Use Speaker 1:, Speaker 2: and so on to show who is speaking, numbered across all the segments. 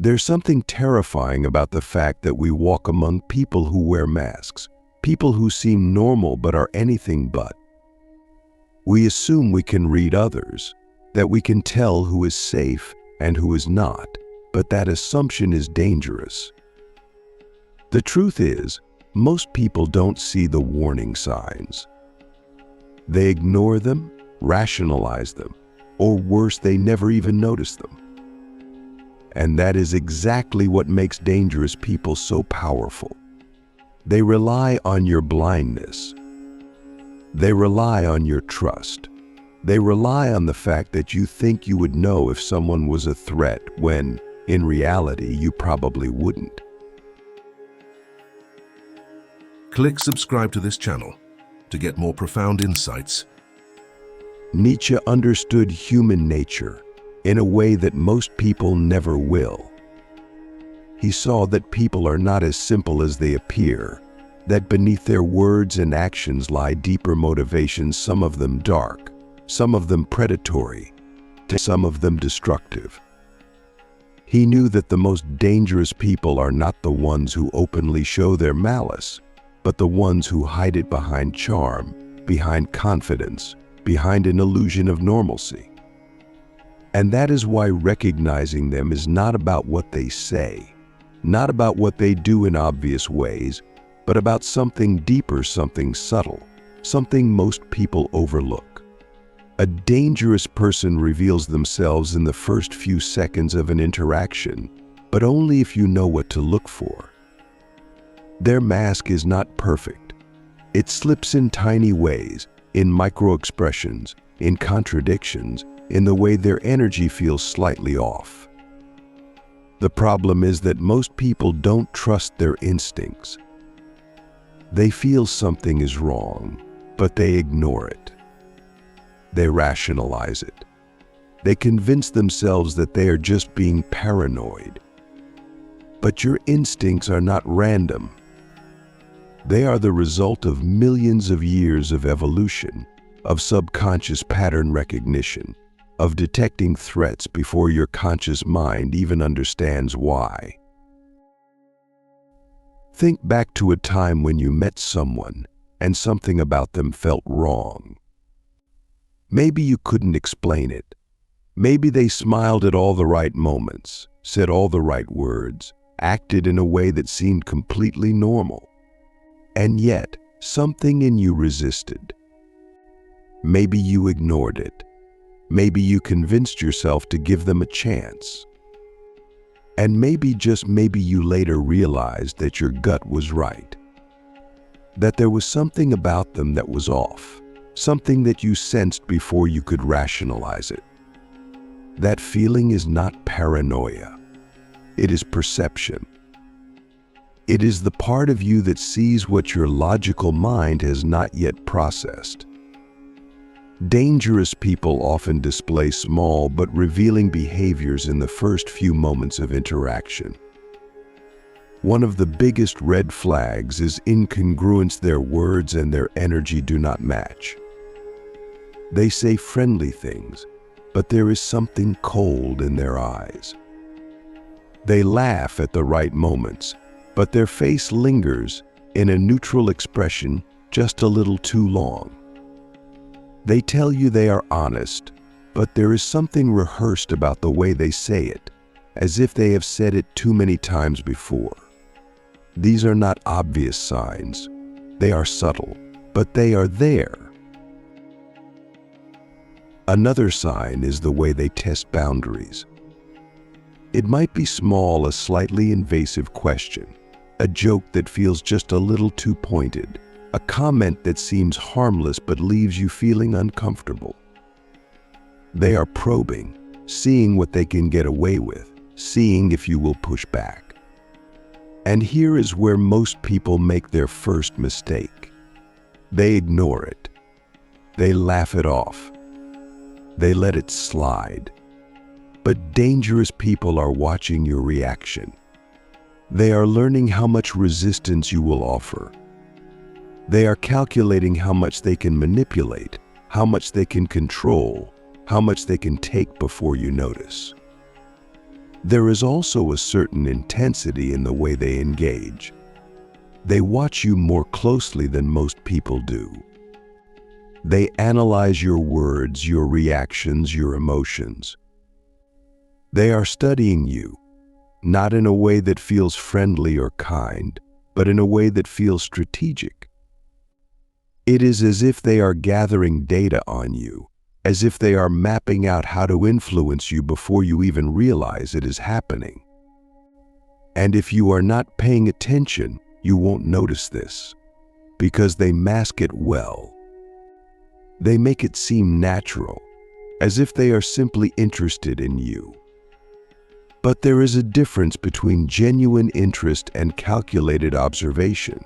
Speaker 1: There's something terrifying about the fact that we walk among people who wear masks, people who seem normal but are anything but. We assume we can read others, that we can tell who is safe and who is not, but that assumption is dangerous. The truth is, most people don't see the warning signs. They ignore them, rationalize them, or worse, they never even notice them. And that is exactly what makes dangerous people so powerful. They rely on your blindness. They rely on your trust. They rely on the fact that you think you would know if someone was a threat when, in reality, you probably wouldn't.
Speaker 2: Click subscribe to this channel to get more profound insights.
Speaker 1: Nietzsche understood human nature in a way that most people never will. He saw that people are not as simple as they appear, that beneath their words and actions lie deeper motivations, some of them dark, some of them predatory, some of them destructive. He knew that the most dangerous people are not the ones who openly show their malice, but the ones who hide it behind charm, behind confidence, behind an illusion of normalcy. And that is why recognizing them is not about what they say, not about what they do in obvious ways, but about something deeper, something subtle, something most people overlook. A dangerous person reveals themselves in the first few seconds of an interaction, but only if you know what to look for. Their mask is not perfect. It slips in tiny ways, in micro-expressions, in contradictions, in the way their energy feels slightly off. The problem is that most people don't trust their instincts. They feel something is wrong, but they ignore it. They rationalize it. They convince themselves that they are just being paranoid. But your instincts are not random. They are the result of millions of years of evolution, of subconscious pattern recognition, of detecting threats before your conscious mind even understands why. Think back to a time when you met someone and something about them felt wrong. Maybe you couldn't explain it. Maybe they smiled at all the right moments, said all the right words, acted in a way that seemed completely normal. And yet, something in you resisted. Maybe you ignored it. Maybe you convinced yourself to give them a chance. And maybe, just maybe, you later realized that your gut was right. That there was something about them that was off. Something that you sensed before you could rationalize it. That feeling is not paranoia. It is perception. It is the part of you that sees what your logical mind has not yet processed. Dangerous people often display small but revealing behaviors in the first few moments of interaction. One of the biggest red flags is incongruence. Their words and their energy do not match. They say friendly things, but there is something cold in their eyes. They laugh at the right moments, but their face lingers in a neutral expression just a little too long. They tell you they are honest, but there is something rehearsed about the way they say it, as if they have said it too many times before. These are not obvious signs. They are subtle, but they are there. Another sign is the way they test boundaries. It might be small, a slightly invasive question, a joke that feels just a little too pointed, a comment that seems harmless but leaves you feeling uncomfortable. They are probing, seeing what they can get away with, seeing if you will push back. And here is where most people make their first mistake. They ignore it. They laugh it off. They let it slide. But dangerous people are watching your reaction. They are learning how much resistance you will offer. They are calculating how much they can manipulate, how much they can control, how much they can take before you notice. There is also a certain intensity in the way they engage. They watch you more closely than most people do. They analyze your words, your reactions, your emotions. They are studying you, not in a way that feels friendly or kind, but in a way that feels strategic. It is as if they are gathering data on you, as if they are mapping out how to influence you before you even realize it is happening. And if you are not paying attention, you won't notice this, because they mask it well. They make it seem natural, as if they are simply interested in you. But there is a difference between genuine interest and calculated observation.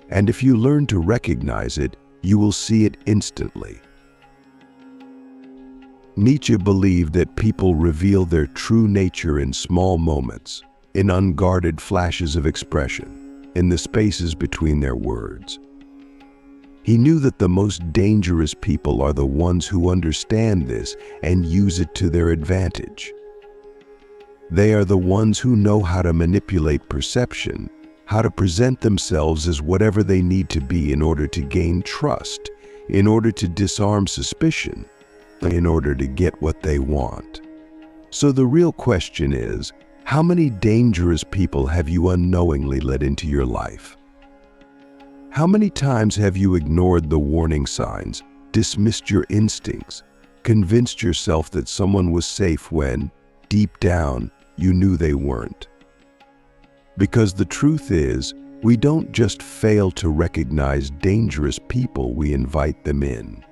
Speaker 1: And if you learn to recognize it, you will see it instantly. Nietzsche believed that people reveal their true nature in small moments, in unguarded flashes of expression, in the spaces between their words. He knew that the most dangerous people are the ones who understand this and use it to their advantage. They are the ones who know how to manipulate perception, how to present themselves as whatever they need to be in order to gain trust, in order to disarm suspicion, in order to get what they want. So the real question is, how many dangerous people have you unknowingly let into your life? How many times have you ignored the warning signs, dismissed your instincts, convinced yourself that someone was safe when, deep down, you knew they weren't? Because the truth is, we don't just fail to recognize dangerous people, we invite them in.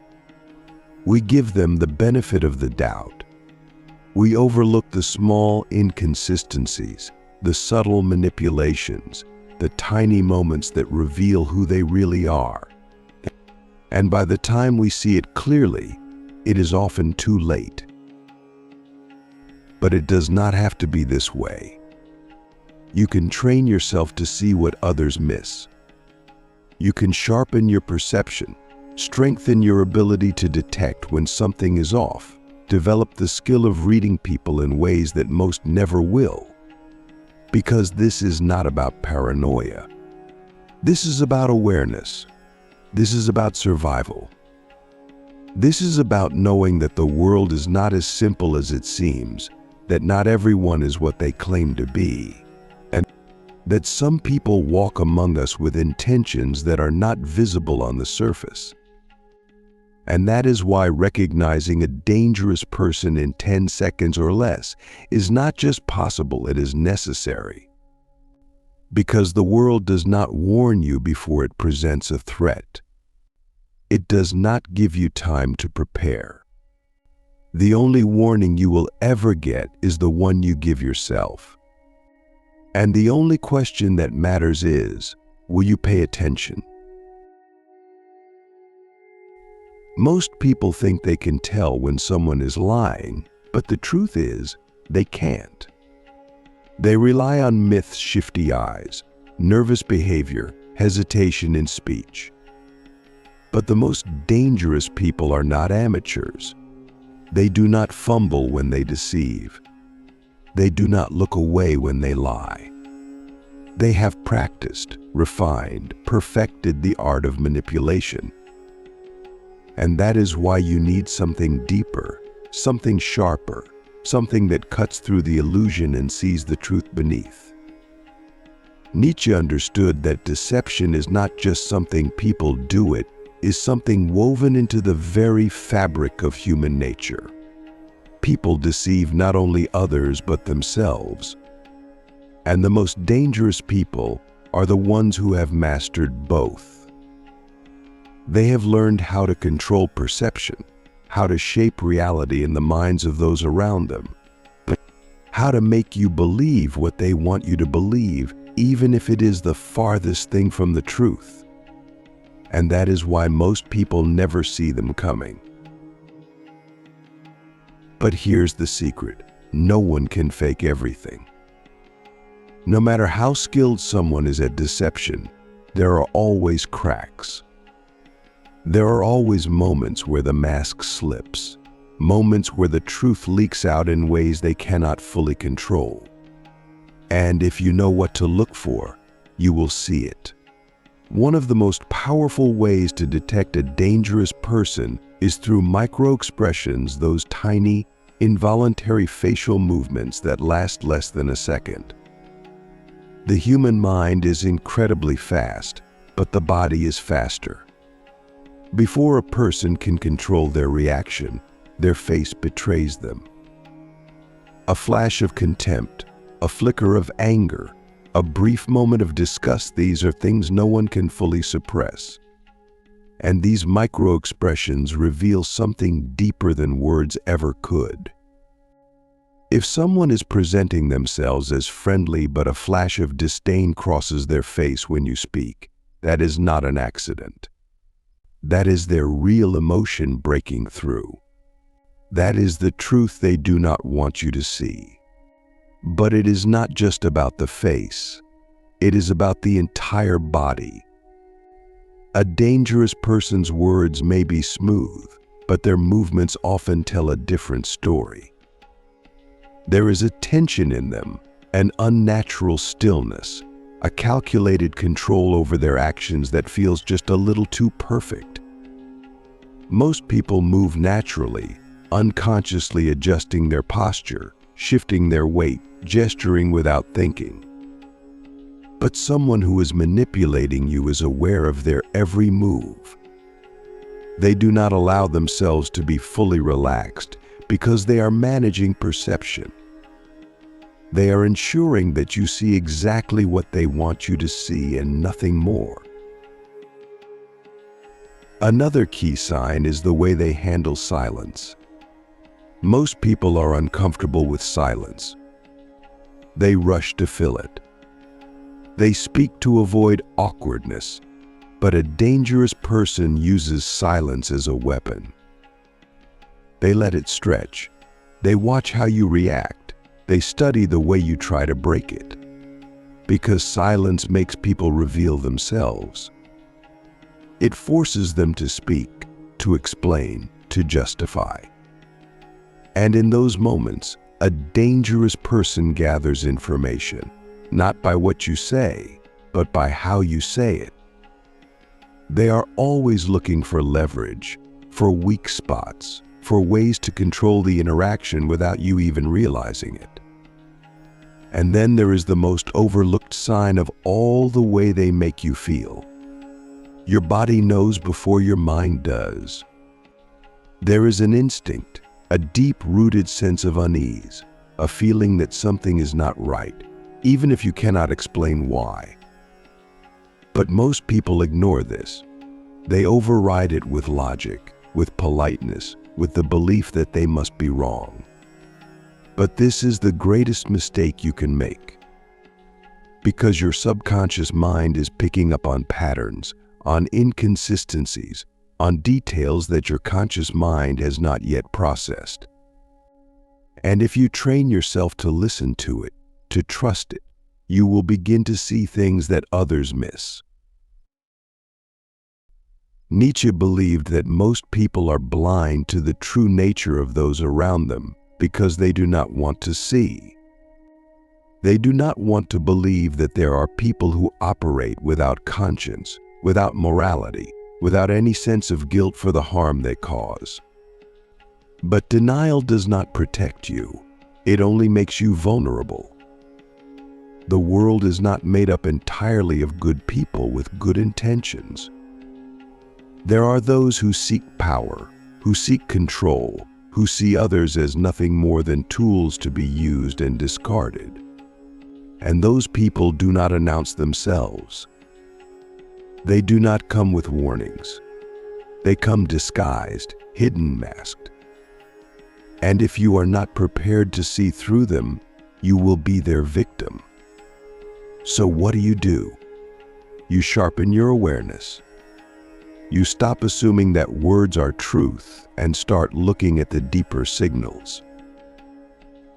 Speaker 1: We give them the benefit of the doubt. We overlook the small inconsistencies, the subtle manipulations, the tiny moments that reveal who they really are. And by the time we see it clearly, it is often too late. But it does not have to be this way. You can train yourself to see what others miss. You can sharpen your perception, strengthen your ability to detect when something is off, develop the skill of reading people in ways that most never will. Because this is not about paranoia. This is about awareness. This is about survival. This is about knowing that the world is not as simple as it seems, that not everyone is what they claim to be, and that some people walk among us with intentions that are not visible on the surface. And that is why recognizing a dangerous person in 10 seconds or less is not just possible, it is necessary. Because the world does not warn you before it presents a threat. It does not give you time to prepare. The only warning you will ever get is the one you give yourself. And the only question that matters is, will you pay attention? Most people think they can tell when someone is lying, but the truth is, they can't. They rely on myths, shifty eyes, nervous behavior, hesitation in speech. But the most dangerous people are not amateurs. They do not fumble when they deceive. They do not look away when they lie. They have practiced, refined, perfected the art of manipulation. And that is why you need something deeper, something sharper, something that cuts through the illusion and sees the truth beneath. Nietzsche understood that deception is not just something people do, it is something woven into the very fabric of human nature. People deceive not only others but themselves. And the most dangerous people are the ones who have mastered both. They have learned how to control perception, how to shape reality in the minds of those around them, how to make you believe what they want you to believe, even if it is the farthest thing from the truth. And that is why most people never see them coming. But here's the secret: no one can fake everything. No matter how skilled someone is at deception, there are always cracks. There are always moments where the mask slips, moments where the truth leaks out in ways they cannot fully control. And if you know what to look for, you will see it. One of the most powerful ways to detect a dangerous person is through micro-expressions, those tiny, involuntary facial movements that last less than a second. The human mind is incredibly fast, but the body is faster. Before a person can control their reaction, their face betrays them. A flash of contempt, a flicker of anger, a brief moment of disgust, these are things no one can fully suppress. And these micro-expressions reveal something deeper than words ever could. If someone is presenting themselves as friendly but a flash of disdain crosses their face when you speak, that is not an accident. That is their real emotion breaking through. That is the truth they do not want you to see. But it is not just about the face. It is about the entire body. A dangerous person's words may be smooth, but their movements often tell a different story. There is a tension in them, an unnatural stillness, a calculated control over their actions that feels just a little too perfect. Most people move naturally, unconsciously adjusting their posture, shifting their weight, gesturing without thinking. But someone who is manipulating you is aware of their every move. They do not allow themselves to be fully relaxed because they are managing perception. They are ensuring that you see exactly what they want you to see and nothing more. Another key sign is the way they handle silence. Most people are uncomfortable with silence. They rush to fill it. They speak to avoid awkwardness, but a dangerous person uses silence as a weapon. They let it stretch. They watch how you react. They study the way you try to break it. Because silence makes people reveal themselves. It forces them to speak, to explain, to justify. And in those moments, a dangerous person gathers information, not by what you say, but by how you say it. They are always looking for leverage, for weak spots, for ways to control the interaction without you even realizing it. And then there is the most overlooked sign of all, the way they make you feel. Your body knows before your mind does. There is an instinct, a deep-rooted sense of unease, a feeling that something is not right, even if you cannot explain why. But most people ignore this. They override it with logic, with politeness, with the belief that they must be wrong. But this is the greatest mistake you can make. Because your subconscious mind is picking up on patterns, on inconsistencies, on details that your conscious mind has not yet processed. And if you train yourself to listen to it, to trust it, you will begin to see things that others miss. Nietzsche believed that most people are blind to the true nature of those around them because they do not want to see. They do not want to believe that there are people who operate without conscience, without morality, without any sense of guilt for the harm they cause. But denial does not protect you. It only makes you vulnerable. The world is not made up entirely of good people with good intentions. There are those who seek power, who seek control, who see others as nothing more than tools to be used and discarded. And those people do not announce themselves. They do not come with warnings. They come disguised, hidden, masked. And if you are not prepared to see through them, you will be their victim. So what do? You sharpen your awareness. You stop assuming that words are truth and start looking at the deeper signals.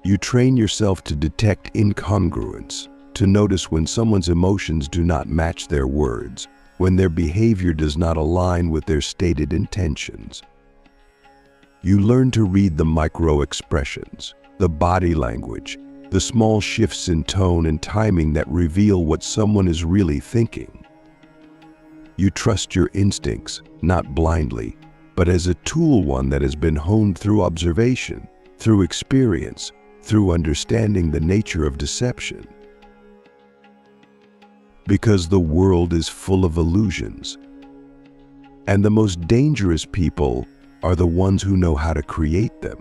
Speaker 1: You train yourself to detect incongruence, to notice when someone's emotions do not match their words, when their behavior does not align with their stated intentions. You learn to read the micro-expressions, the body language, the small shifts in tone and timing that reveal what someone is really thinking. You trust your instincts, not blindly, but as a tool, one that has been honed through observation, through experience, through understanding the nature of deception. Because the world is full of illusions, and the most dangerous people are the ones who know how to create them.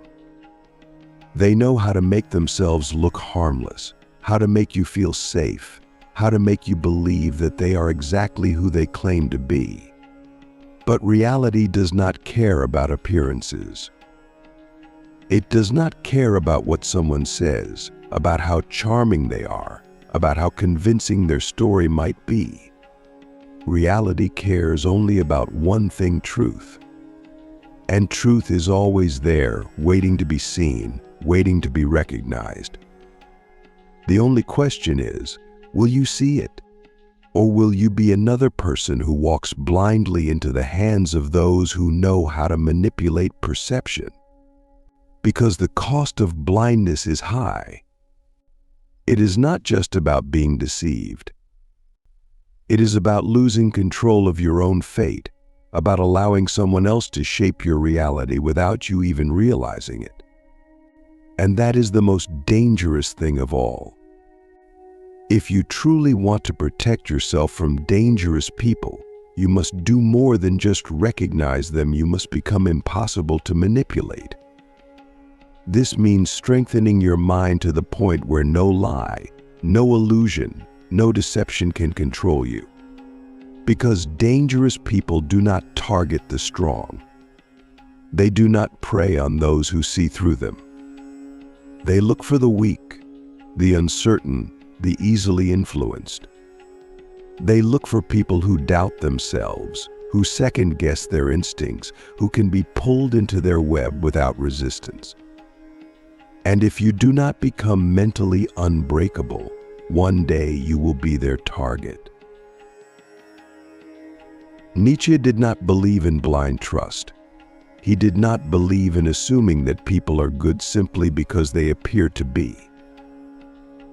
Speaker 1: They know how to make themselves look harmless, how to make you feel safe, how to make you believe that they are exactly who they claim to be. But reality does not care about appearances. It does not care about what someone says, about how charming they are, about how convincing their story might be. Reality cares only about one thing: truth. And truth is always there, waiting to be seen, waiting to be recognized. The only question is, will you see it? Or will you be another person who walks blindly into the hands of those who know how to manipulate perception? Because the cost of blindness is high. It is not just about being deceived. It is about losing control of your own fate, about allowing someone else to shape your reality without you even realizing it. And that is the most dangerous thing of all. If you truly want to protect yourself from dangerous people, you must do more than just recognize them. You must become impossible to manipulate. This means strengthening your mind to the point where no lie, no illusion, no deception can control you. Because dangerous people do not target the strong. They do not prey on those who see through them. They look for the weak, the uncertain, the easily influenced. They look for people who doubt themselves, who second-guess their instincts, who can be pulled into their web without resistance. And if you do not become mentally unbreakable, one day you will be their target. Nietzsche did not believe in blind trust. He did not believe in assuming that people are good simply because they appear to be.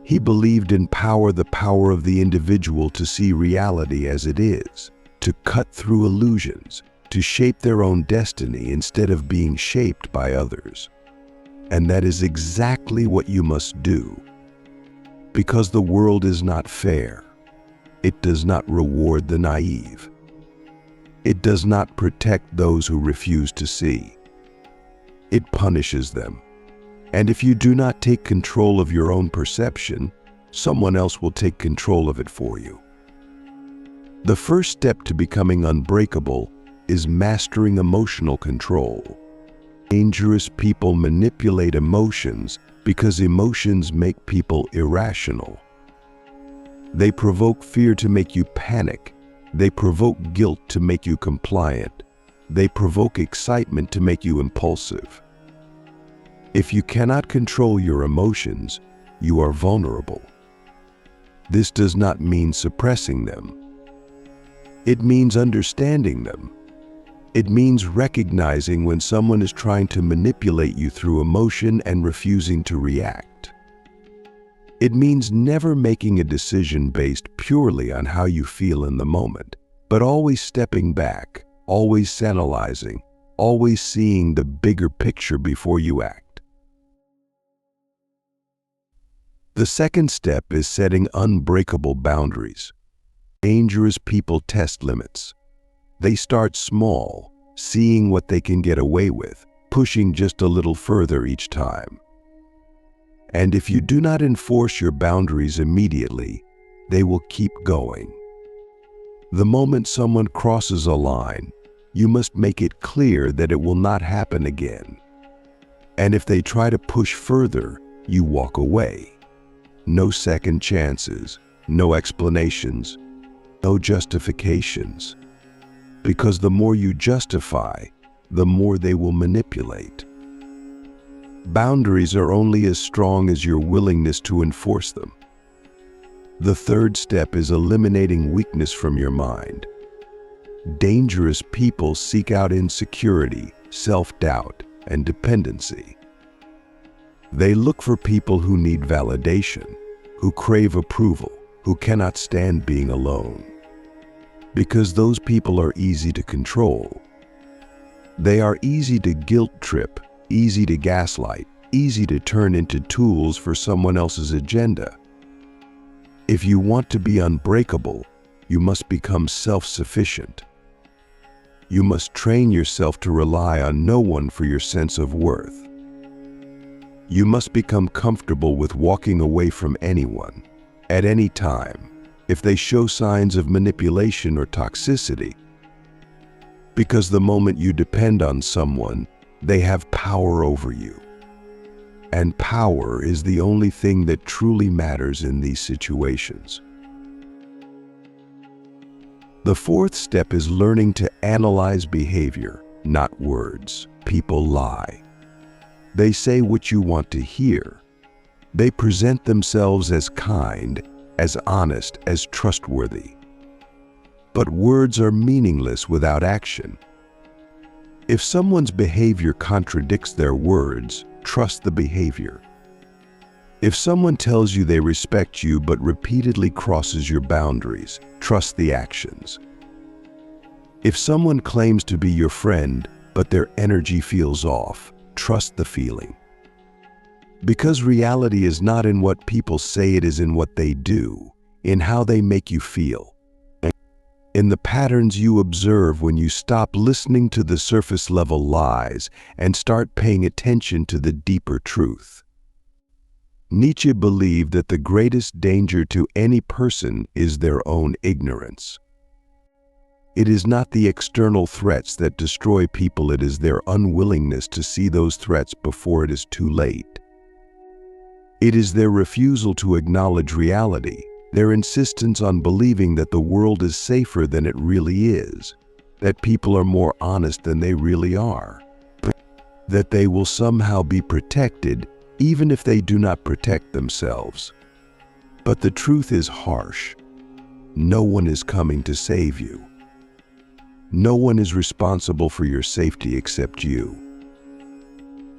Speaker 1: He believed in power, the power of the individual to see reality as it is, to cut through illusions, to shape their own destiny instead of being shaped by others. And that is exactly what you must do. Because the world is not fair. It does not reward the naive. It does not protect those who refuse to see. It punishes them. And if you do not take control of your own perception, someone else will take control of it for you. The first step to becoming unbreakable is mastering emotional control. Dangerous people manipulate emotions because emotions make people irrational. They provoke fear to make you panic. They provoke guilt to make you compliant. They provoke excitement to make you impulsive. If you cannot control your emotions, you are vulnerable. This does not mean suppressing them. It means understanding them. It means recognizing when someone is trying to manipulate you through emotion and refusing to react. It means never making a decision based purely on how you feel in the moment, but always stepping back, always analyzing, always seeing the bigger picture before you act. The second step is setting unbreakable boundaries. Dangerous people test limits. They start small, seeing what they can get away with, pushing just a little further each time. And if you do not enforce your boundaries immediately, they will keep going. The moment someone crosses a line, you must make it clear that it will not happen again. And if they try to push further, you walk away. No second chances, no explanations, no justifications. Because the more you justify, the more they will manipulate. Boundaries are only as strong as your willingness to enforce them. The third step is eliminating weakness from your mind. Dangerous people seek out insecurity, self-doubt, and dependency. They look for people who need validation, who crave approval, who cannot stand being alone. Because those people are easy to control. They are easy to guilt trip, easy to gaslight, easy to turn into tools for someone else's agenda. If you want to be unbreakable, you must become self-sufficient. You must train yourself to rely on no one for your sense of worth. You must become comfortable with walking away from anyone, at any time, if they show signs of manipulation or toxicity. Because the moment you depend on someone, they have power over you. And power is the only thing that truly matters in these situations. The fourth step is learning to analyze behavior, not words. People lie. They say what you want to hear. They present themselves as kind, as honest, as trustworthy. But words are meaningless without action. If someone's behavior contradicts their words, trust the behavior. If someone tells you they respect you but repeatedly crosses your boundaries, trust the actions. If someone claims to be your friend but their energy feels off, trust the feeling. Because reality is not in what people say, it is in what they do, in how they make you feel, in the patterns you observe when you stop listening to the surface-level lies and start paying attention to the deeper truth. Nietzsche believed that the greatest danger to any person is their own ignorance. It is not the external threats that destroy people, it is their unwillingness to see those threats before it is too late. It is their refusal to acknowledge reality, their insistence on believing that the world is safer than it really is, that people are more honest than they really are, that they will somehow be protected even if they do not protect themselves. But the truth is harsh. No one is coming to save you. No one is responsible for your safety except you.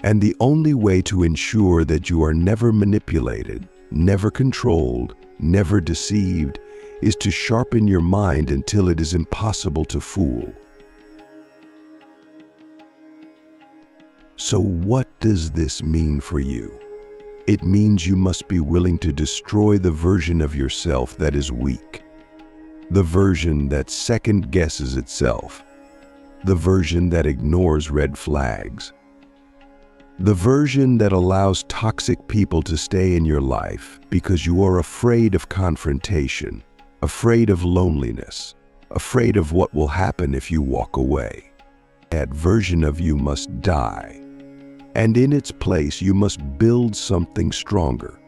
Speaker 1: And the only way to ensure that you are never manipulated, never controlled, never deceived, is to sharpen your mind until it is impossible to fool. So what does this mean for you? It means you must be willing to destroy the version of yourself that is weak, the version that second guesses itself, the version that ignores red flags, the version that allows toxic people to stay in your life because you are afraid of confrontation, afraid of loneliness, afraid of what will happen if you walk away. That version of you must die, and in its place you must build something stronger.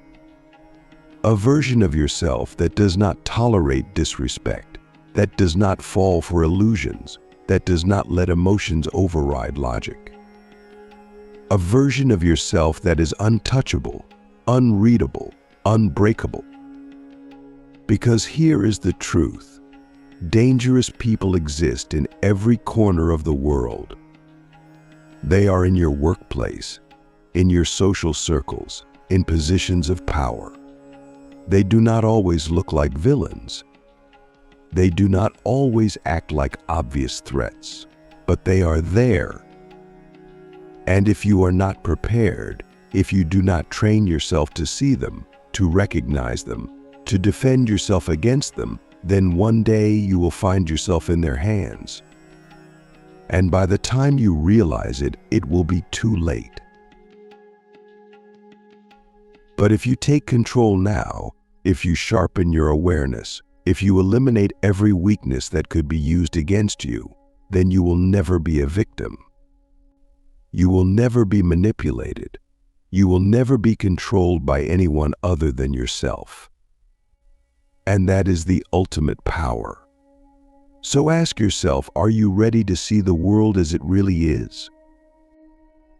Speaker 1: A version of yourself that does not tolerate disrespect, that does not fall for illusions, that does not let emotions override logic. A version of yourself that is untouchable, unreadable, unbreakable. Because here is the truth. Dangerous people exist in every corner of the world. They are in your workplace, in your social circles, in positions of power. They do not always look like villains. They do not always act like obvious threats, but they are there. And if you are not prepared, if you do not train yourself to see them, to recognize them, to defend yourself against them, then one day you will find yourself in their hands. And by the time you realize it, it will be too late. But if you take control now, if you sharpen your awareness, if you eliminate every weakness that could be used against you, then you will never be a victim. You will never be manipulated. You will never be controlled by anyone other than yourself. And that is the ultimate power. So ask yourself, are you ready to see the world as it really is?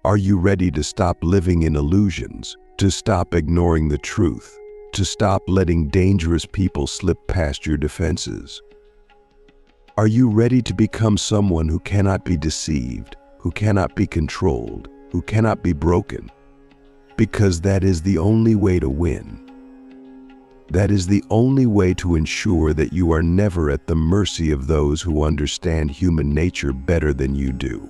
Speaker 1: Are you ready to stop living in illusions, to stop ignoring the truth, to stop letting dangerous people slip past your defenses? Are you ready to become someone who cannot be deceived, who cannot be controlled, who cannot be broken, because that is the only way to win. That is the only way to ensure that you are never at the mercy of those who understand human nature better than you do.